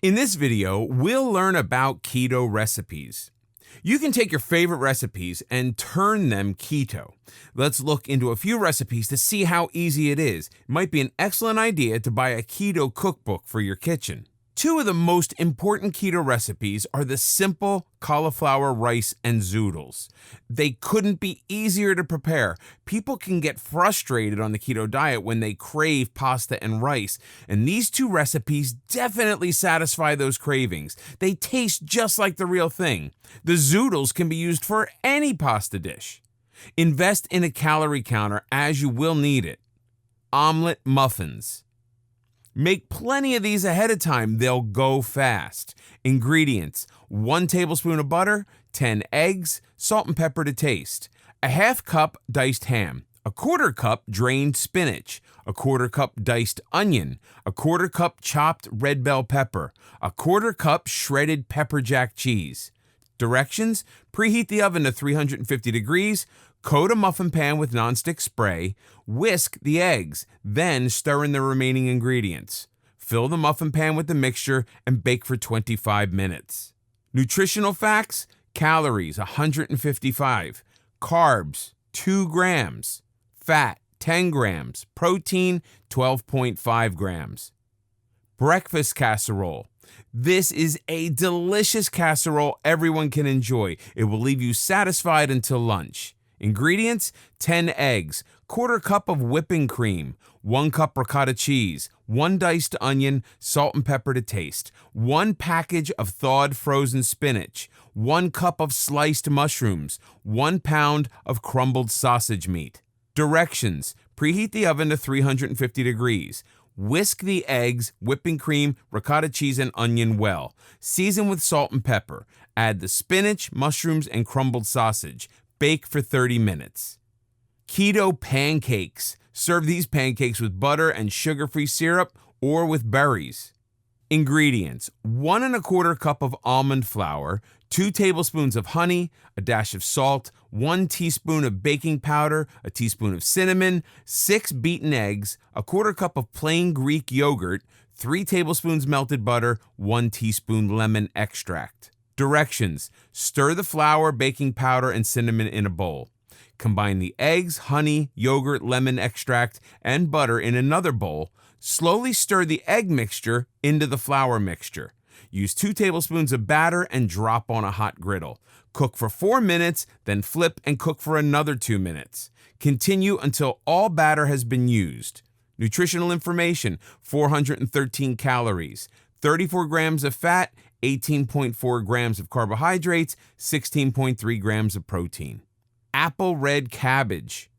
In this video, we'll learn about keto recipes. You can take your favorite recipes and turn them keto. Let's look into a few recipes to see how easy it is. It might be an excellent idea to buy a keto cookbook for your kitchen. Two of the most important keto recipes are the simple cauliflower rice and zoodles. They couldn't be easier to prepare. People can get frustrated on the keto diet when they crave pasta and rice, and these two recipes definitely satisfy those cravings. They taste just like the real thing. The zoodles can be used for any pasta dish. Invest in a calorie counter as you will need it. Omelet muffins. Make plenty of these ahead of time. They'll go fast. Ingredients: 1 tablespoon of butter, 10 eggs, salt and pepper to taste, a half cup diced ham, a quarter cup drained spinach, a quarter cup diced onion, a quarter cup chopped red bell pepper, a quarter cup shredded pepper jack cheese. Directions: preheat the oven to 350 degrees, coat a muffin pan with nonstick spray, whisk the eggs, then stir in the remaining ingredients. Fill the muffin pan with the mixture and bake for 25 minutes. Nutritional facts: calories 155, carbs 2 grams, fat 10 grams, protein 12.5 grams. Breakfast casserole. This is a delicious casserole everyone can enjoy. It will leave you satisfied until lunch. Ingredients: 10 eggs, quarter cup of whipping cream, 1 cup ricotta cheese, 1 diced onion, salt and pepper to taste, 1 package of thawed frozen spinach, 1 cup of sliced mushrooms, 1 pound of crumbled sausage meat. Directions: preheat the oven to 350 degrees. Whisk the eggs, whipping cream, ricotta cheese, and onion well. Season with salt and pepper. Add the spinach, mushrooms, and crumbled sausage. Bake for 30 minutes. Keto pancakes. Serve these pancakes with butter and sugar-free syrup or with berries. Ingredients: 1 1/4 cup of almond flour, 2 tablespoons of honey, a dash of salt, 1 teaspoon of baking powder, a teaspoon of cinnamon, 6 beaten eggs, a quarter cup of plain Greek yogurt, 3 tablespoons melted butter, 1 teaspoon lemon extract. Directions: stir the flour, baking powder, and cinnamon in a bowl. Combine the eggs, honey, yogurt, lemon extract, and butter in another bowl. Slowly stir the egg mixture into the flour mixture. Use 2 tablespoons of batter and drop on a hot griddle. Cook for 4 minutes, then flip and cook for another 2 minutes. Continue until all batter has been used. Nutritional information: 413 calories, 34 grams of fat, 18.4 grams of carbohydrates, 16.3 grams of protein. Apple red cabbage.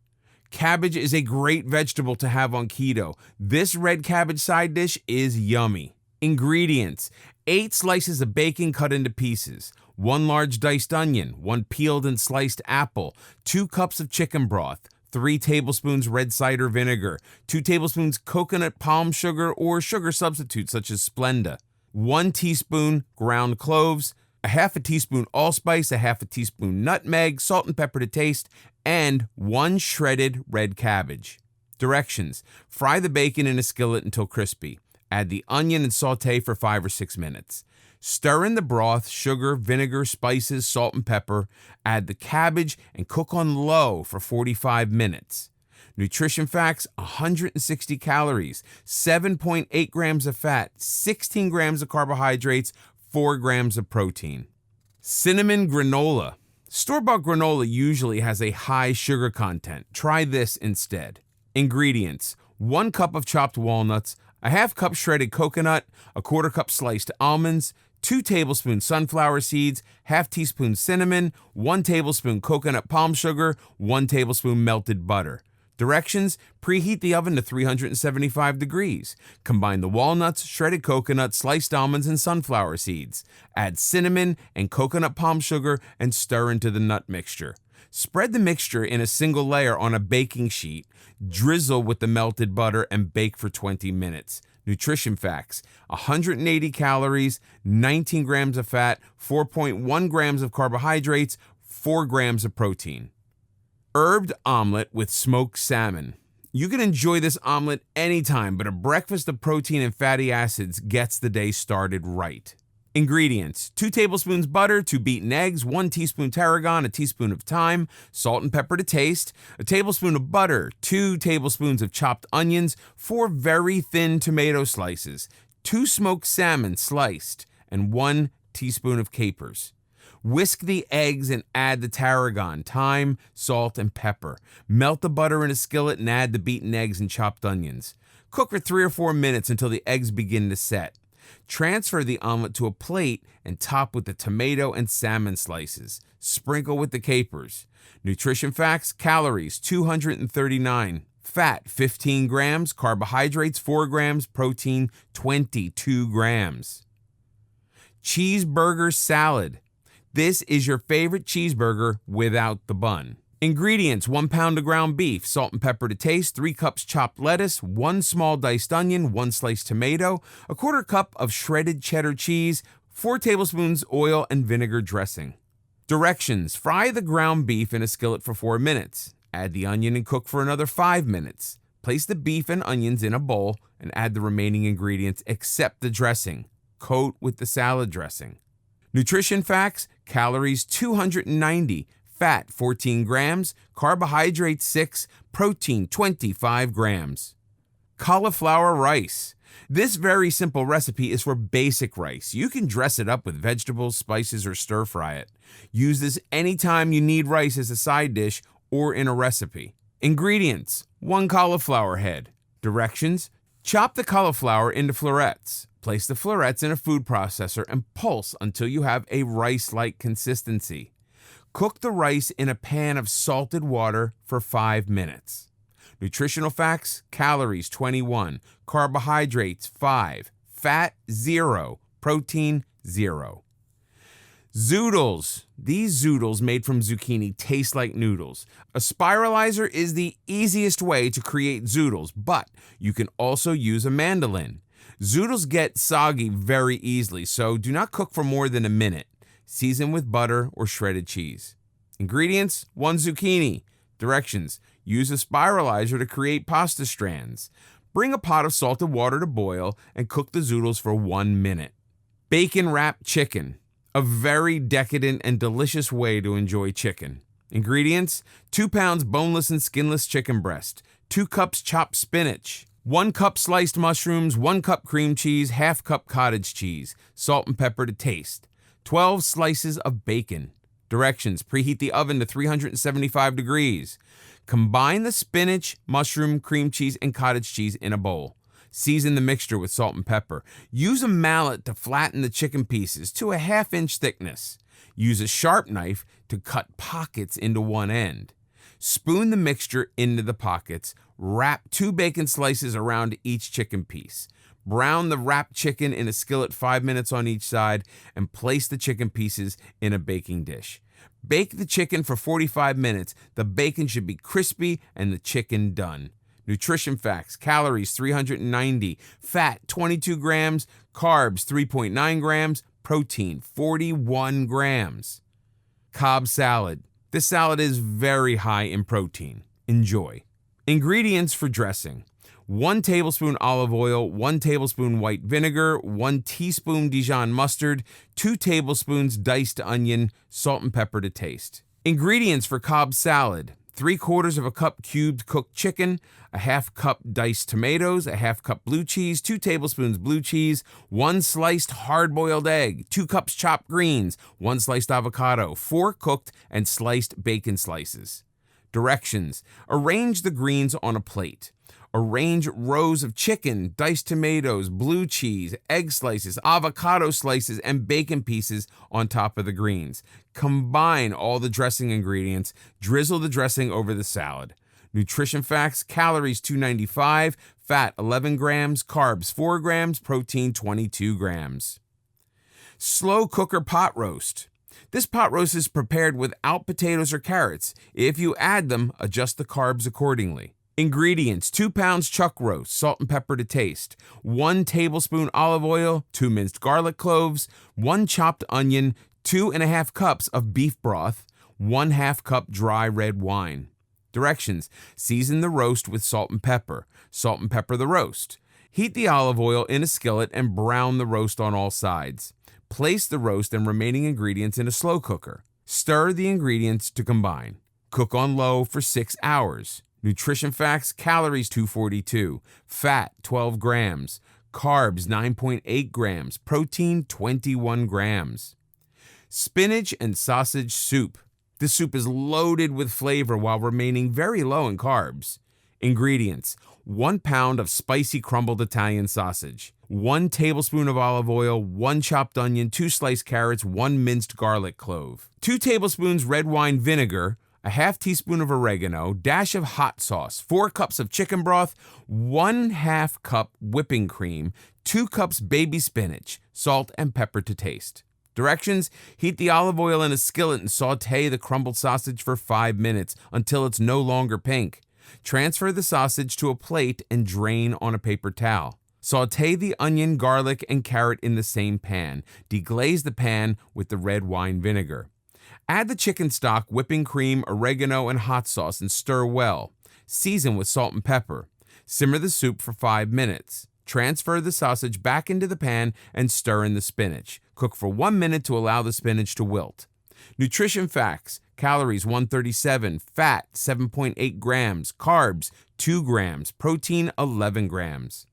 Cabbage is a great vegetable to have on keto. This red cabbage side dish is yummy. Ingredients: 8 slices of bacon cut into pieces, 1 large diced onion, 1 peeled and sliced apple, 2 cups of chicken broth, 3 tablespoons red cider vinegar, 2 tablespoons coconut palm sugar or sugar substitutes such as Splenda, 1 teaspoon ground cloves, a half a teaspoon allspice, a half a teaspoon nutmeg, salt and pepper to taste, and 1 shredded red cabbage. Directions: fry the bacon in a skillet until crispy. Add the onion and saute for 5 or 6 minutes. Stir in the broth, sugar, vinegar, spices, salt, and pepper. Add the cabbage and cook on low for 45 minutes. Nutrition facts: 160 calories, 7.8 grams of fat, 16 grams of carbohydrates, 4 grams of protein. Cinnamon granola. Store-bought granola usually has a high sugar content. Try this instead. Ingredients: 1 cup of chopped walnuts, a half cup shredded coconut, a quarter cup sliced almonds, 2 tablespoons sunflower seeds, half teaspoon cinnamon, 1 tablespoon coconut palm sugar, 1 tablespoon melted butter. Directions: preheat the oven to 375 degrees. Combine the walnuts, shredded coconut, sliced almonds, and sunflower seeds. Add cinnamon and coconut palm sugar and stir into the nut mixture. Spread the mixture in a single layer on a baking sheet, drizzle with the melted butter, and bake for 20 minutes. Nutrition facts: 180 calories, 19 grams of fat, 4.1 grams of carbohydrates, 4 grams of protein. Herbed omelet with smoked salmon. You can enjoy this omelet anytime, but a breakfast of protein and fatty acids gets the day started right. Ingredients: 2 tablespoons butter, 2 beaten eggs, 1 teaspoon tarragon, a teaspoon of thyme, salt and pepper to taste, a tablespoon of butter, 2 tablespoons of chopped onions, 4 very thin tomato slices, 2 smoked salmon sliced, and 1 teaspoon of capers. Whisk the eggs and add the tarragon, thyme, salt, and pepper. Melt the butter in a skillet and add the beaten eggs and chopped onions. Cook for 3 or 4 minutes until the eggs begin to set. Transfer the omelet to a plate and top with the tomato and salmon slices. Sprinkle with the capers. Nutrition facts: calories 239, fat 15 grams, carbohydrates 4 grams, protein 22 grams. Cheeseburger salad. This is your favorite cheeseburger without the bun. Ingredients: 1 pound of ground beef, salt and pepper to taste, 3 cups chopped lettuce, 1 small diced onion, 1 sliced tomato, a 1/4 cup of shredded cheddar cheese, 4 tablespoons oil and vinegar dressing. Directions: fry the ground beef in a skillet for 4 minutes. Add the onion and cook for another 5 minutes. Place the beef and onions in a bowl and add the remaining ingredients except the dressing. Coat with the salad dressing. Nutrition facts: calories 290, fat 14 grams, carbohydrates 6, protein 25 grams. Cauliflower rice. This very simple recipe is for basic rice. You can dress it up with vegetables, spices, or stir fry it. Use this anytime you need rice as a side dish or in a recipe. Ingredients: 1 cauliflower head. Directions: chop the cauliflower into florets. Place the florets in a food processor and pulse until you have a rice-like consistency. Cook the rice in a pan of salted water for 5 minutes. Nutritional facts: calories 21, carbohydrates 5, fat 0, protein 0. Zoodles. These zoodles made from zucchini taste like noodles. A spiralizer is the easiest way to create zoodles, but you can also use a mandolin. Zoodles get soggy very easily, so do not cook for more than a minute. Season with butter or shredded cheese. Ingredients: 1 zucchini. Directions: use a spiralizer to create pasta strands. Bring a pot of salted water to boil and cook the zoodles for 1 minute. Bacon wrapped chicken. A very decadent and delicious way to enjoy chicken. Ingredients: 2 pounds boneless and skinless chicken breast, 2 cups chopped spinach, 1 cup sliced mushrooms, 1 cup cream cheese, ½ cup cottage cheese, salt and pepper to taste, 12 slices of bacon. Directions: preheat the oven to 375 degrees. Combine the spinach, mushroom, cream cheese, and cottage cheese in a bowl. Season the mixture with salt and pepper. Use a mallet to flatten the chicken pieces to a 1/2 inch thickness. Use a sharp knife to cut pockets into one end. Spoon the mixture into the pockets. Wrap 2 bacon slices around each chicken piece. Brown the wrapped chicken in a skillet 5 minutes on each side and place the chicken pieces in a baking dish. Bake the chicken for 45 minutes. The bacon should be crispy and the chicken done. Nutrition facts: calories 390, fat 22 grams, carbs 3.9 grams, protein 41 grams. Cobb salad. This salad is very high in protein. Enjoy. Ingredients for dressing: 1 tablespoon olive oil, 1 tablespoon white vinegar, 1 teaspoon Dijon mustard, 2 tablespoons diced onion, salt and pepper to taste. Ingredients for Cobb salad: 3/4 of a cup cubed cooked chicken, a 1/2 cup diced tomatoes, a 1/2 cup blue cheese, 2 tablespoons blue cheese, 1 sliced hard-boiled egg, 2 cups chopped greens, 1 sliced avocado, 4 cooked and sliced bacon slices. Directions: arrange the greens on a plate. Arrange rows of chicken, diced tomatoes, blue cheese, egg slices, avocado slices, and bacon pieces on top of the greens. Combine all the dressing ingredients. Drizzle the dressing over the salad. Nutrition facts: calories 295, fat 11 grams, carbs 4 grams, protein 22 grams. Slow cooker pot roast. This pot roast is prepared without potatoes or carrots. If you add them, adjust the carbs accordingly. Ingredients: 2 pounds chuck roast, salt and pepper to taste, 1 tablespoon olive oil, 2 minced garlic cloves, 1 chopped onion, 2 1/2 cups of beef broth, 1/2 cup dry red wine. Directions: season the roast with salt and pepper. Salt and pepper the roast. Heat the olive oil in a skillet and brown the roast on all sides. Place the roast and remaining ingredients in a slow cooker. Stir the ingredients to combine. Cook on low for 6 hours. Nutrition facts: calories 242, fat 12 grams, carbs 9.8 grams, protein 21 grams. Spinach and sausage soup. This soup is loaded with flavor while remaining very low in carbs. Ingredients: 1 pound of spicy crumbled Italian sausage, 1 tablespoon of olive oil, 1 chopped onion, 2 sliced carrots, 1 minced garlic clove, 2 tablespoons red wine vinegar, a half teaspoon of oregano, dash of hot sauce, 4 cups of chicken broth, 1/2 cup whipping cream, 2 cups baby spinach, salt and pepper to taste. Directions: heat the olive oil in a skillet and saute the crumbled sausage for 5 minutes until it's no longer pink. Transfer the sausage to a plate and drain on a paper towel. Saute the onion, garlic, and carrot in the same pan. Deglaze the pan with the red wine vinegar. Add the chicken stock, whipping cream, oregano, and hot sauce and stir well. Season with salt and pepper. Simmer the soup for 5 minutes. Transfer the sausage back into the pan and stir in the spinach. Cook for 1 minute to allow the spinach to wilt. Nutrition facts: calories 137, fat 7.8 grams, carbs 2 grams, protein 11 grams.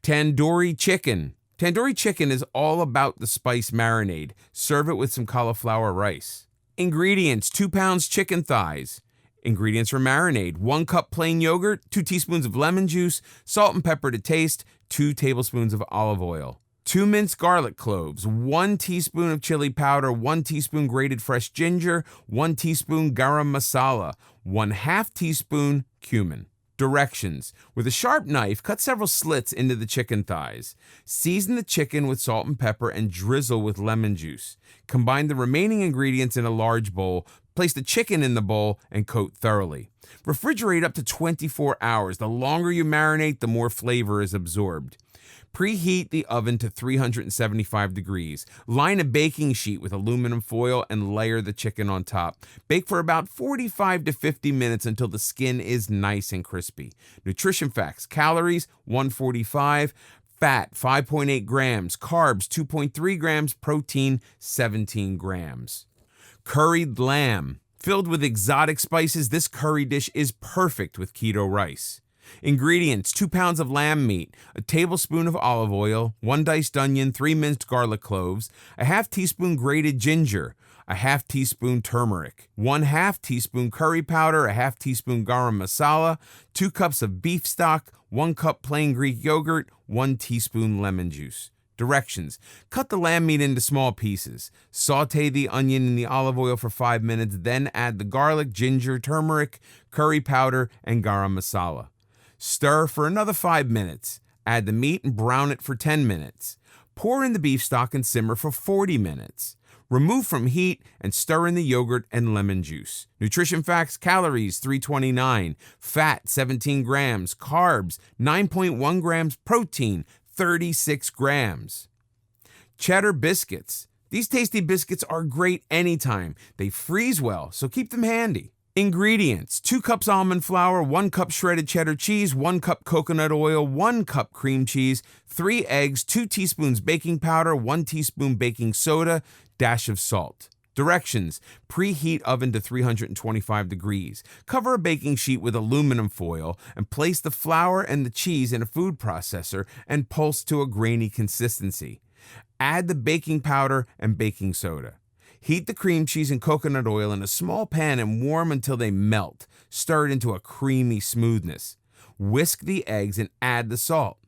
Tandoori chicken. Tandoori chicken is all about the spice marinade. Serve it with some cauliflower rice. Ingredients: 2 pounds chicken thighs. Ingredients for marinade: 1 cup plain yogurt, 2 teaspoons of lemon juice, salt and pepper to taste, 2 tablespoons of olive oil. 2 minced garlic cloves, 1 teaspoon of chili powder, 1 teaspoon grated fresh ginger, 1 teaspoon garam masala, 1/2 teaspoon cumin. Directions: with a sharp knife, cut several slits into the chicken thighs. Season the chicken with salt and pepper and drizzle with lemon juice. Combine the remaining ingredients in a large bowl. Place the chicken in the bowl and coat thoroughly. Refrigerate up to 24 hours. The longer you marinate, the more flavor is absorbed. Preheat the oven to 375 degrees. Line a baking sheet with aluminum foil and layer the chicken on top. Bake for about 45 to 50 minutes until the skin is nice and crispy. Nutrition facts: calories 145, fat 5.8 grams, carbs 2.3 grams, protein 17 grams. Curried lamb. Filled with exotic spices, this curry dish is perfect with keto rice. Ingredients: 2 pounds of lamb meat, a tablespoon of olive oil, 1 diced onion, 3 minced garlic cloves, a half teaspoon grated ginger, a half teaspoon turmeric, 1/2 teaspoon curry powder, a half teaspoon garam masala, 2 cups of beef stock, 1 cup plain Greek yogurt, 1 teaspoon lemon juice. Directions: cut the lamb meat into small pieces. Saute the onion in the olive oil for 5 minutes, then add the garlic, ginger, turmeric, curry powder, and garam masala. Stir for another 5 minutes. Add the meat and brown it for 10 minutes. Pour in the beef stock and simmer for 40 minutes. Remove from heat and stir in the yogurt and lemon juice. Nutrition facts: calories 329, fat 17 grams, carbs 9.1 grams, protein 36 grams. Cheddar biscuits. These tasty biscuits are great anytime. They freeze well, so keep them handy. Ingredients: 2 cups almond flour, 1 cup shredded cheddar cheese, 1 cup coconut oil, 1 cup cream cheese, 3 eggs, 2 teaspoons baking powder, 1 teaspoon baking soda, dash of salt. Directions: preheat oven to 325 degrees. Cover a baking sheet with aluminum foil and place the flour and the cheese in a food processor and pulse to a grainy consistency. Add the baking powder and baking soda. Heat the cream cheese and coconut oil in a small pan and warm until they melt. Stir it into a creamy smoothness. Whisk the eggs and add the salt.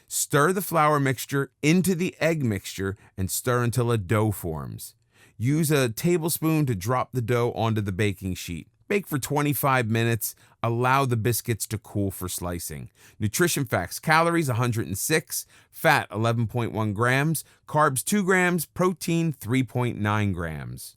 Stir the flour mixture into the egg mixture and stir until a dough forms. Use a tablespoon to drop the dough onto the baking sheet. Bake for 25 minutes. Allow the biscuits to cool for slicing. Nutrition facts: calories 106, fat 11.1 grams, carbs 2 grams, protein 3.9 grams.